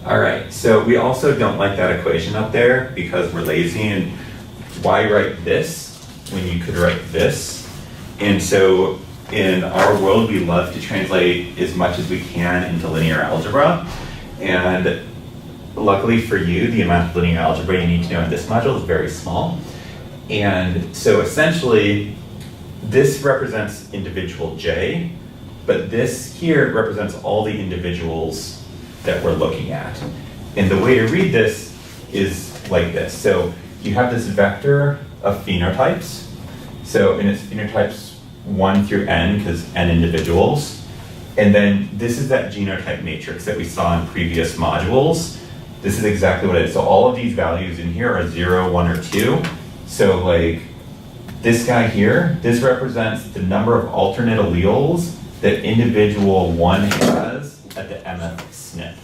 All right, so we also don't like that equation up there because we're lazy, and why write this when you could write this? And so in our world, we love to translate as much as we can into linear algebra. And luckily for you, the amount of linear algebra you need to know in this module is very small. And so essentially, this represents individual j, but this here represents all the individuals that we're looking at. And the way to read this is like this. So you have this vector of phenotypes. So and it's phenotypes 1 through n, because n individuals. And then this is that genotype matrix that we saw in previous modules. This is exactly what it is. So all of these values in here are 0, 1, or 2. So like this guy here, this represents the number of alternate alleles that individual 1 has at the mth SNP.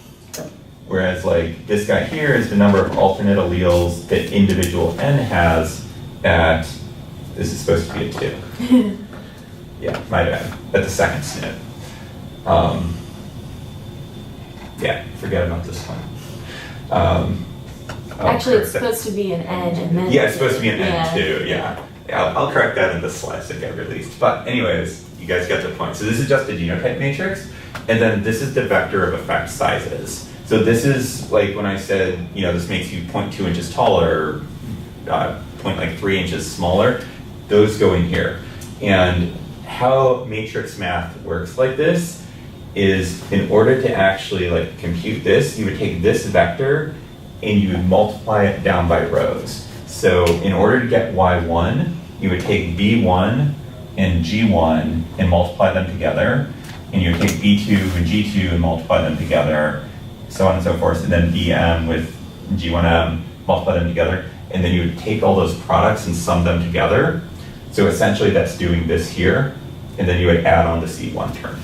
Whereas like this guy here is the number of alternate alleles that individual n has at, this is supposed to be a 2. Yeah, my bad, at the second SNP. Yeah, forget about this one. Actually, it's supposed to be an n and then. Yeah, it's supposed to be an n too, yeah. I'll correct that in the slides that get released. But anyways, you guys get the point. So this is just a genotype matrix, and then this is the vector of effect sizes. So this is like when I said, this makes you 0.2 inches taller, 0.3 inches smaller, those go in here. And how matrix math works like this is in order to actually like compute this, you would take this vector and you would multiply it down by rows. So in order to get y1, you would take b1 and g1 and multiply them together, and you would take b2 and g2 and multiply them together, so on and so forth, and then bm with g1m, multiply them together, and then you would take all those products and sum them together. So essentially that's doing this here, and then you would add on the c1 term.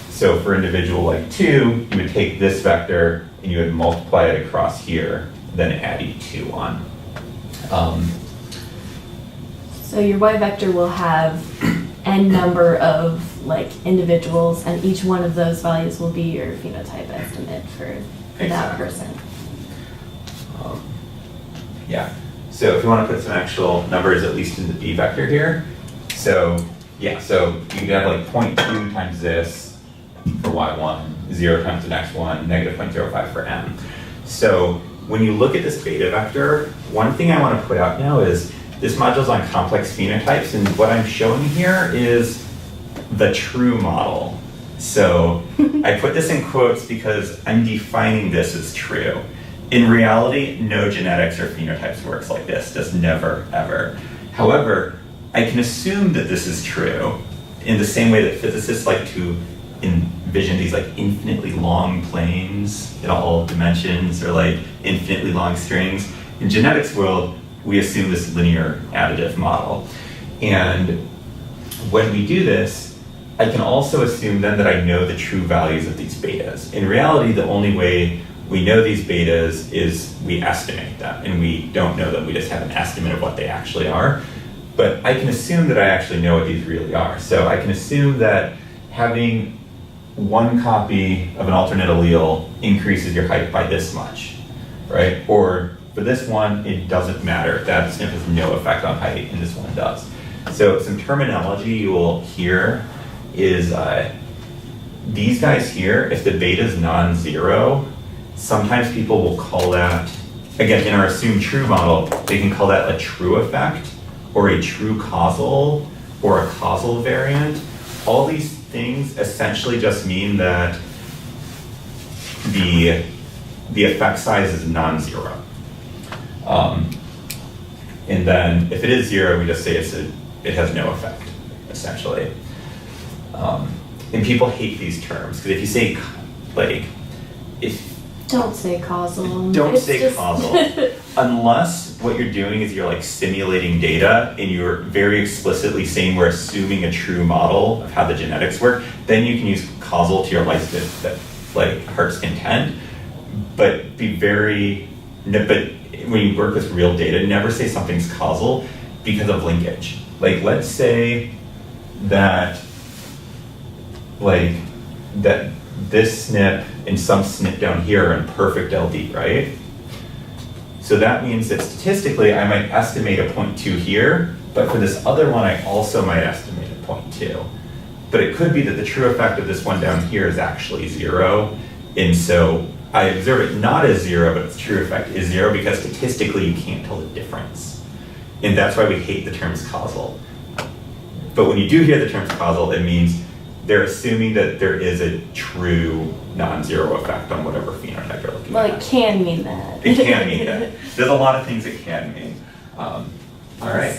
So for individual like 2, you would take this vector and you would multiply it across here, then add e2 on. So your y vector will have n number of like individuals, and each one of those values will be your phenotype estimate for that person. Yeah. So if you want to put some actual numbers, at least in the b vector here. So yeah, so you could have like 0.2 times this for y1, 0 times the next one, negative 0.05 for m. So when you look at this beta vector, one thing I want to put out now is this module is on complex phenotypes, and what I'm showing here is the true model. So I put this in quotes because I'm defining this as true. In reality, no genetics or phenotypes works like this, just never, ever. However, I can assume that this is true in the same way that physicists like to envision these like infinitely long planes in all dimensions, or like infinitely long strings. In genetics world, we assume this linear additive model. And when we do this, I can also assume then that I know the true values of these betas. In reality, the only way we know these betas is we estimate them, and we don't know them, we just have an estimate of what they actually are. But I can assume that I actually know what these really are. So I can assume that having one copy of an alternate allele increases your height by this much, right? Or for this one, it doesn't matter. That SNP has no effect on height, and this one does. So some terminology you will hear is these guys here, if the beta is non-zero, sometimes people will call that, again, in our assumed true model, they can call that a true effect, or a true causal, or a causal variant. All these things essentially just mean that the effect size is non-zero. And then if it is 0, we just say it has no effect, essentially. And people hate these terms, because if you say, like, Don't say causal. Don't say causal. Unless what you're doing is you're like simulating data and you're very explicitly saying we're assuming a true model of how the genetics work, then you can use causal to your heart's content. But but when you work with real data, never say something's causal because of linkage. Like, let's say that this SNP and some SNP down here are in perfect LD, right? So that means that statistically I might estimate a 0.2 here, but for this other one I also might estimate a 0.2. But it could be that the true effect of this one down here is actually 0, and so I observe it not as 0, but its true effect is 0 because statistically you can't tell the difference. And that's why we hate the terms causal. But when you do hear the terms causal, it means they're assuming that there is a true non-zero effect on whatever phenotype you're looking Well, at. it can mean that. It can mean that. There's a lot of things it can mean. All right.